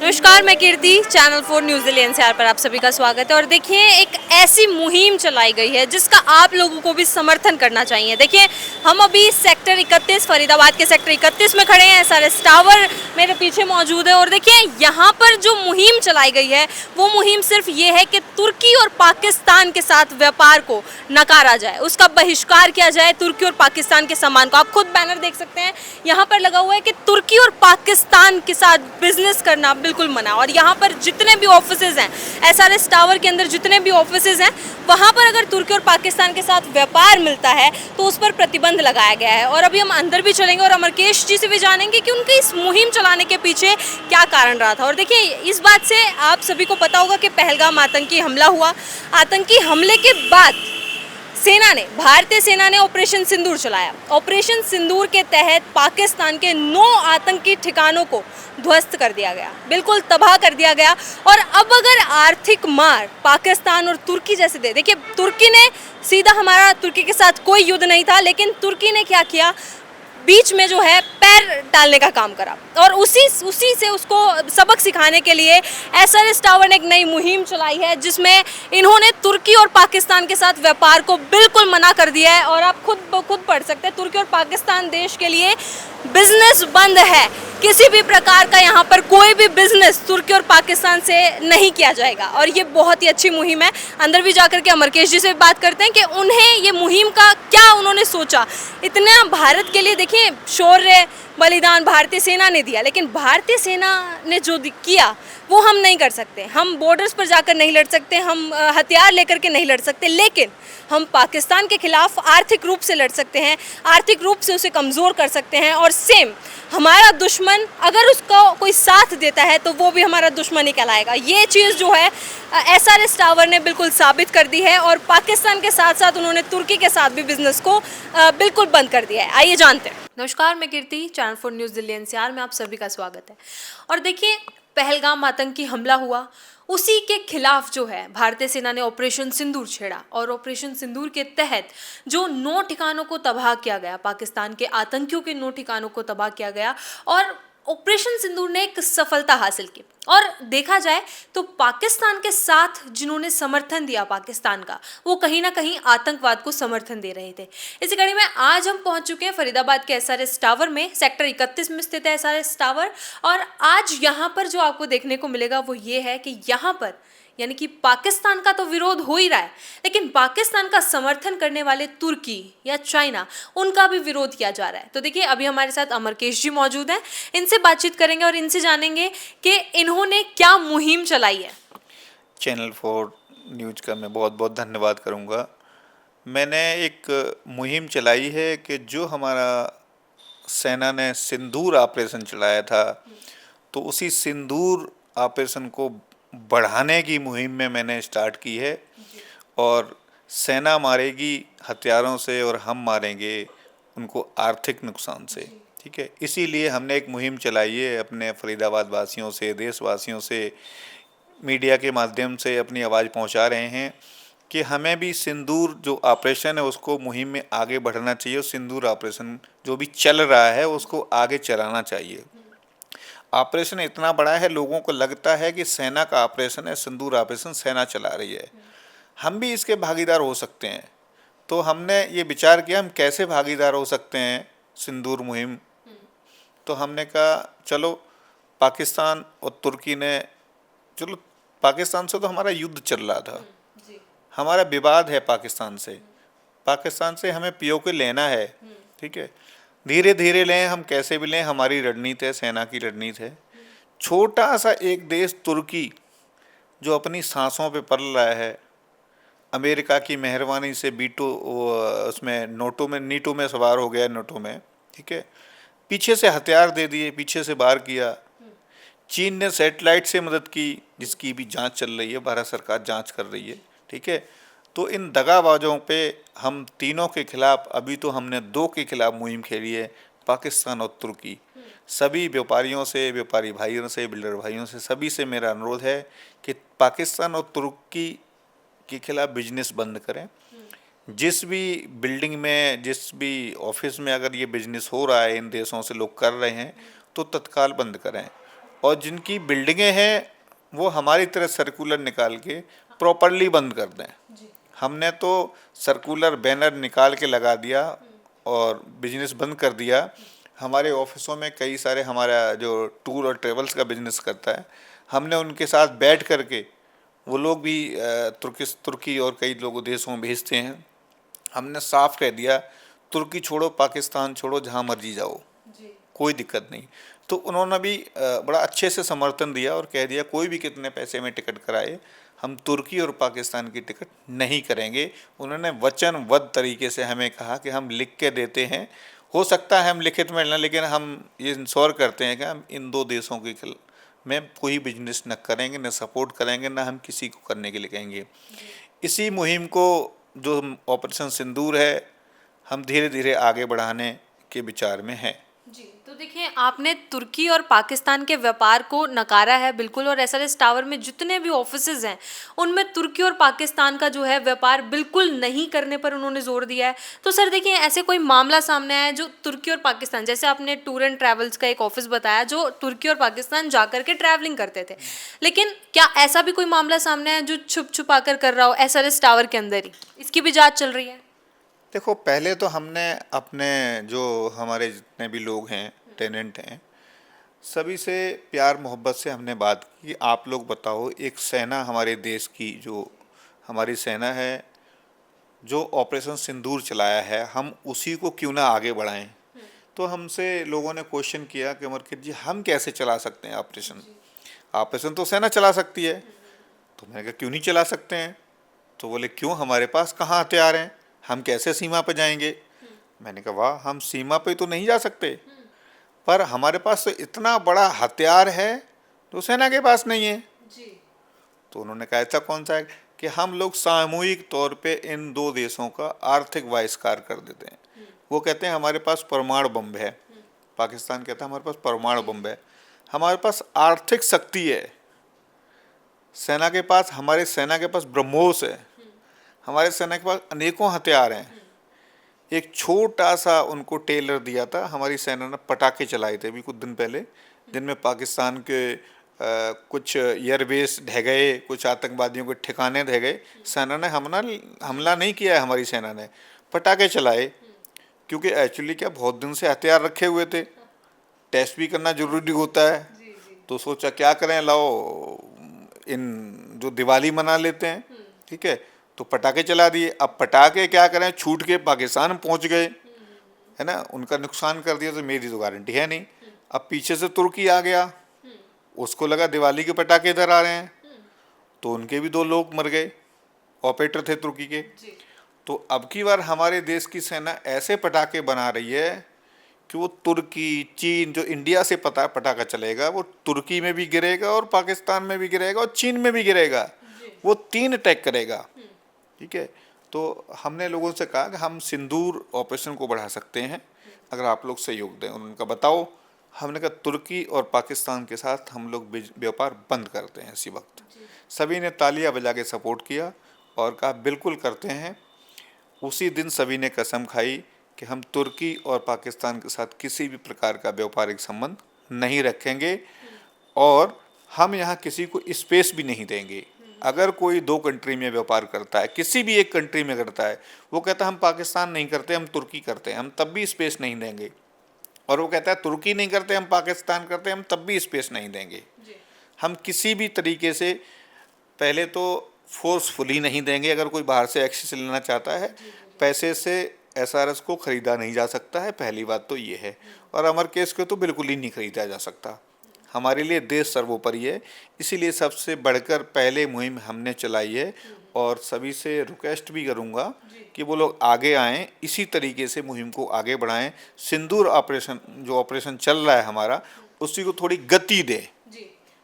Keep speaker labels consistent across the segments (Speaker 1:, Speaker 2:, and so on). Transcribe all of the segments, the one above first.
Speaker 1: नमस्कार, मैं कीर्ति channel 4 news Delhi NCR पर आप सभी का स्वागत है। और देखिए, एक ऐसी मुहिम चलाई गई है जिसका आप लोगों को भी समर्थन करना चाहिए। देखिए, हम अभी सेक्टर 31 फरीदाबाद के सेक्टर 31 में खड़े हैं। एसआरएस टावर मेरे पीछे मौजूद है और देखिए यहाँ पर जो मुहिम चलाई गई है वो मुहिम सिर्फ ये है कि तुर्की और पाकिस्तान के साथ व्यापार को नकारा जाए, उसका बहिष्कार किया जाए। तुर्की और पाकिस्तान के सामान को आप खुद बैनर देख सकते हैं, यहाँ पर लगा हुआ है कि तुर्की और पाकिस्तान के साथ बिजनेस करना बिल्कुल मना। और यहाँ पर जितने भी ऑफिसेज हैं, एसआरएस टावर के अंदर जितने भी ऑफिसेज हैं, वहाँ पर अगर तुर्की और पाकिस्तान के साथ व्यापार मिलता है तो उस पर प्रतिबंध लगाया गया है। और अभी हम अंदर भी चलेंगे और अमरकेश जी से भी जानेंगे कि उनकी इस मुहिम चलाने के पीछे क्या कारण रहा था। और देखिए, इस बात से आप सभी को पता होगा कि पहलगाम आतंकी हमला हुआ। आतंकी हमले के बाद भारतीय सेना ने ऑपरेशन सिंदूर चलाया। ऑपरेशन सिंदूर के तहत पाकिस्तान के 9 आतंकी ठिकानों को ध्वस्त कर दिया गया, बिल्कुल तबाह कर दिया गया। और अब अगर आर्थिक मार पाकिस्तान और तुर्की जैसे देखिए, तुर्की ने सीधा हमारा तुर्की के साथ कोई युद्ध नहीं था, लेकिन तुर्की ने क्या किया, बीच में जो है पैर डालने का काम करा। और उसी से उसको सबक सिखाने के लिए एसआरएस टावर ने एक नई मुहिम चलाई है जिसमें इन्होंने तुर्की और पाकिस्तान के साथ व्यापार को बिल्कुल मना कर दिया है। और आप खुद पढ़ सकते हैं, तुर्की और पाकिस्तान देश के लिए बिजनेस बंद है। किसी भी प्रकार का यहाँ पर कोई भी बिजनेस तुर्की और पाकिस्तान से नहीं किया जाएगा। और ये बहुत ही अच्छी मुहिम है। अंदर भी जाकर के अमरकेश जी से बात करते हैं कि उन्हें ये मुहिम का क्या उन्होंने सोचा। इतना भारत के लिए देखिए शौर्य बलिदान भारतीय सेना ने दिया, लेकिन भारतीय सेना ने जो किया वो हम नहीं कर सकते। हम बॉर्डर्स पर जाकर नहीं लड़ सकते, हम हथियार लेकर के नहीं लड़ सकते, लेकिन हम पाकिस्तान के खिलाफ आर्थिक रूप से लड़ सकते हैं, आर्थिक रूप से उसे कमज़ोर कर सकते हैं। और सेम हमारा दुश्मन अगर उसका कोई साथ देता है तो वो भी हमारा दुश्मन ही कहलाएगा। ये चीज़ जो है एसआरएस टावर ने बिल्कुल साबित कर दी है। और पाकिस्तान के साथ साथ उन्होंने तुर्की के साथ भी बिजनेस को बिल्कुल बंद कर दिया है। आइए जानते हैं। नमस्कार, मैं कीर्ति चैनल 4 न्यूज़ दिल्ली एनसीआर में आप सभी का स्वागत है। और देखिए, पहलगाम आतंकी हमला हुआ, उसी के खिलाफ जो है भारतीय सेना ने ऑपरेशन सिंदूर छेड़ा। और ऑपरेशन सिंदूर के तहत जो 9 ठिकानों को तबाह किया गया, पाकिस्तान के आतंकियों के 9 ठिकानों को तबाह किया गया। और ऑपरेशन सिंदूर ने एक सफलता हासिल की। और देखा जाए तो पाकिस्तान के साथ जिन्होंने समर्थन दिया पाकिस्तान का, वो कहीं ना कहीं आतंकवाद को समर्थन दे रहे थे। इसी कड़ी में आज हम पहुंच चुके हैं फरीदाबाद के एसआरएस टावर में, सेक्टर 31 में स्थित है एसआरएस टावर। और आज यहाँ पर जो आपको देखने को मिलेगा वो ये है कि यहाँ पर यानी कि पाकिस्तान का तो विरोध हो ही रहा है, लेकिन पाकिस्तान का समर्थन करने वाले तुर्की या चाइना, उनका भी विरोध किया जा रहा है। तो देखिए, अभी हमारे साथ अमरकेश जी मौजूद हैं, इनसे बातचीत करेंगे और इनसे जानेंगे कि इन्होंने क्या मुहिम चलाई है।
Speaker 2: चैनल 4 न्यूज़ का मैं बहुत बहुत धन्यवाद करूंगा। मैंने एक मुहिम चलाई है कि जो हमारा सेना ने सिंदूर ऑपरेशन चलाया था, तो उसी सिंदूर ऑपरेशन को बढ़ाने की मुहिम में मैंने स्टार्ट की है। और सेना मारेगी हथियारों से और हम मारेंगे उनको आर्थिक नुकसान से, ठीक है। इसीलिए हमने एक मुहिम चलाई है, अपने फरीदाबाद वासियों से, देशवासियों से, मीडिया के माध्यम से अपनी आवाज़ पहुंचा रहे हैं कि हमें भी सिंदूर जो ऑपरेशन है उसको मुहिम में आगे बढ़ना चाहिए। और सिंदूर ऑपरेशन जो भी चल रहा है उसको आगे चलाना चाहिए। ऑपरेशन इतना बड़ा है, लोगों को लगता है कि सेना का ऑपरेशन है, सिंदूर ऑपरेशन सेना चला रही है। हम भी इसके भागीदार हो सकते हैं। तो हमने ये विचार किया हम कैसे भागीदार हो सकते हैं सिंदूर मुहिम। तो हमने कहा चलो, पाकिस्तान और तुर्की ने, चलो पाकिस्तान से तो हमारा युद्ध चल रहा था, हमारा विवाद है पाकिस्तान से हमें पीओके लेना है, ठीक है। धीरे धीरे लें, हम कैसे भी लें, हमारी रणनीति है, सेना की रणनीति है। छोटा सा एक देश तुर्की जो अपनी सांसों पे पल रहा है, अमेरिका की मेहरबानी से बीटो उसमें नीटो में सवार हो गया, नोटो में, ठीक है। पीछे से हथियार दे दिए, पीछे से वार किया। चीन ने सैटेलाइट से मदद की, जिसकी भी जांच चल रही है, भारत सरकार जांच कर रही है, ठीक है। तो इन दगाबाजों पे हम तीनों के खिलाफ, अभी तो हमने 2 के खिलाफ मुहिम खेली है, पाकिस्तान और तुर्की। सभी व्यापारियों से, व्यापारी भाइयों से, बिल्डर भाइयों से, सभी से मेरा अनुरोध है कि पाकिस्तान और तुर्की के खिलाफ बिजनेस बंद करें। जिस भी बिल्डिंग में, जिस भी ऑफिस में अगर ये बिजनेस हो रहा है, इन देशों से लोग कर रहे हैं, तो तत्काल बंद करें। और जिनकी बिल्डिंगें हैं वो हमारी तरह सर्कुलर निकाल के प्रॉपरली बंद कर दें। हमने तो सर्कुलर बैनर निकाल के लगा दिया और बिजनेस बंद कर दिया। हमारे ऑफिसों में कई सारे हमारा जो टूर और ट्रेवल्स का बिजनेस करता है, हमने उनके साथ बैठ करके, वो लोग भी तुर्की और कई लोग देशों में भेजते हैं, हमने साफ कह दिया तुर्की छोड़ो, पाकिस्तान छोड़ो, जहाँ मर्जी जाओ, कोई दिक्कत नहीं। तो उन्होंने भी बड़ा अच्छे से समर्थन दिया और कह दिया कोई भी कितने पैसे में टिकट कराए, हम तुर्की और पाकिस्तान की टिकट नहीं करेंगे। उन्होंने वचनबद्ध तरीके से हमें कहा कि हम लिख के देते हैं, हो सकता है हम लिखित में लें, लेकिन हम ये इंश्योर करते हैं कि हम इन दो देशों के में कोई बिजनेस न करेंगे, न सपोर्ट करेंगे, न हम किसी को करने के लिए कहेंगे। इसी मुहिम को जो ऑपरेशन सिंदूर है, हम धीरे धीरे आगे बढ़ाने के विचार में हैं।
Speaker 1: जी, तो देखिए आपने तुर्की और पाकिस्तान के व्यापार को नकारा है बिल्कुल, और एसआरएस टावर में जितने भी ऑफिसेज हैं उनमें तुर्की और पाकिस्तान का जो है व्यापार बिल्कुल नहीं करने पर उन्होंने जोर दिया है। तो सर देखिए, ऐसे कोई मामला सामने आया है जो तुर्की और पाकिस्तान, जैसे आपने टूर एंड ट्रैवल्स का एक ऑफिस बताया जो तुर्की और पाकिस्तान जाकर के ट्रैवलिंग करते थे, लेकिन क्या ऐसा भी कोई मामला सामने आया जो छुप छुपा कर रहा हो एसआरएस टावर के अंदर ही? इसकी भी जाँच चल रही है।
Speaker 2: देखो, पहले तो हमने अपने जो हमारे जितने भी लोग हैं, टेनेंट हैं, सभी से प्यार मोहब्बत से हमने बात की। आप लोग बताओ, एक सेना हमारे देश की, जो हमारी सेना है, जो ऑपरेशन सिंदूर चलाया है, हम उसी को क्यों ना आगे बढ़ाएं। तो हमसे लोगों ने क्वेश्चन किया कि अमरकीर्त जी, हम कैसे चला सकते हैं ऑपरेशन? ऑपरेशन तो सेना चला सकती है। तो मैंने कहा क्यों नहीं चला सकते हैं? तो बोले क्यों, हमारे पास कहाँ हथियार हैं, हम कैसे सीमा पर जाएंगे? मैंने कहा वाह, हम सीमा पे तो नहीं जा सकते, पर हमारे पास तो इतना बड़ा हथियार है जो सेना के पास नहीं है। तो उन्होंने कहा ऐसा कौन सा है कि हम लोग सामूहिक तौर पे इन दो देशों का आर्थिक बहिष्कार कर देते हैं। वो कहते हैं हमारे पास परमाणु बम है, पाकिस्तान कहता है हमारे पास परमाणु बम है, हमारे पास आर्थिक शक्ति है, सेना के पास, हमारे सेना के पास ब्रह्मोस है, हमारे सेना के पास अनेकों हथियार हैं। एक छोटा सा उनको टेलर दिया था, हमारी सेना ने पटाखे चलाए थे अभी कुछ दिन पहले, जिनमें पाकिस्तान के कुछ एयरबेस ढह गए, कुछ आतंकवादियों के ठिकाने ढह गए। सेना ने हमला नहीं किया है, हमारी सेना ने पटाखे चलाए, क्योंकि एक्चुअली क्या बहुत दिन से हथियार रखे हुए थे, टेस्ट भी करना जरूरी होता है। तो सोचा क्या करें, लाओ इन जो दिवाली मना लेते हैं, ठीक है, तो पटाखे चला दिए। अब पटाखे क्या करें, छूट के पाकिस्तान पहुंच गए, है ना, उनका नुकसान कर दिया, तो मेरी तो गारंटी है नहीं। अब पीछे से तुर्की आ गया, उसको लगा दिवाली के पटाखे इधर आ रहे हैं, तो उनके भी 2 लोग मर गए, ऑपरेटर थे तुर्की के। तो अब की बार हमारे देश की सेना ऐसे पटाखे बना रही है कि वो तुर्की, चीन, जो इंडिया से पटाखा चलेगा वो तुर्की में भी गिरेगा और पाकिस्तान में भी गिरेगा और चीन में भी गिरेगा, वो 3 अटैक करेगा, ठीक है। तो हमने लोगों से कहा कि हम सिंदूर ऑपरेशन को बढ़ा सकते हैं अगर आप लोग सहयोग दें। उन्होंने कहा बताओ। हमने कहा तुर्की और पाकिस्तान के साथ हम लोग व्यापार बंद करते हैं इसी वक्त। सभी ने तालियां बजा के सपोर्ट किया और कहा बिल्कुल करते हैं। उसी दिन सभी ने कसम खाई कि हम तुर्की और पाकिस्तान के साथ किसी भी प्रकार का व्यापारिक संबंध नहीं रखेंगे और हम यहाँ किसी को स्पेस भी नहीं देंगे। अगर कोई 2 कंट्री में व्यापार करता है, किसी भी एक कंट्री में करता है, वो कहता है हम पाकिस्तान नहीं करते, हम तुर्की करते हैं, हम तब भी स्पेस नहीं देंगे। और वो कहता है तुर्की नहीं करते, हम पाकिस्तान करते हैं, हम तब भी स्पेस नहीं देंगे। हम किसी भी तरीके से पहले तो फोर्सफुली नहीं देंगे। अगर कोई बाहर से एक्सेस लेना चाहता है, पैसे से एसआरएस को ख़रीदा नहीं जा सकता है, पहली बात तो ये है। और अमरकेश को तो बिल्कुल ही नहीं ख़रीदा जा सकता। हमारे लिए देश सर्वोपरि है, इसीलिए सबसे बढ़कर पहले मुहिम हमने चलाई है और सभी से रिक्वेस्ट भी करूंगा कि वो लोग आगे आएँ, इसी तरीके से मुहिम को आगे बढ़ाएं। सिंदूर ऑपरेशन, जो ऑपरेशन चल रहा है हमारा, उसी को थोड़ी गति दें।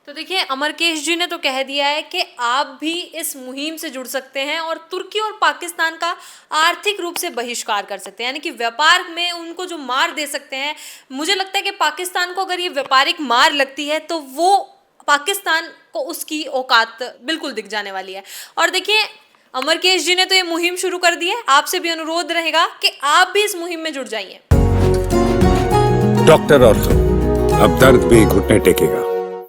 Speaker 1: तो देखिए, अमरकेश जी ने तो कह दिया है कि आप भी इस मुहिम से जुड़ सकते हैं और तुर्की और पाकिस्तान का आर्थिक रूप से बहिष्कार कर सकते हैं, यानी कि व्यापार में उनको जो मार दे सकते हैं। मुझे लगता है कि पाकिस्तान को अगर ये व्यापारिक मार लगती है तो वो पाकिस्तान को उसकी औकात बिल्कुल दिख जाने वाली है। और देखिए, अमरकेश जी ने तो ये मुहिम शुरू कर दी है, आपसे भी अनुरोध रहेगा कि आप भी इस मुहिम में जुड़ जाइए।
Speaker 3: डॉक्टर ऑर्थो, अब दर्द भी घुटने टेकेगा।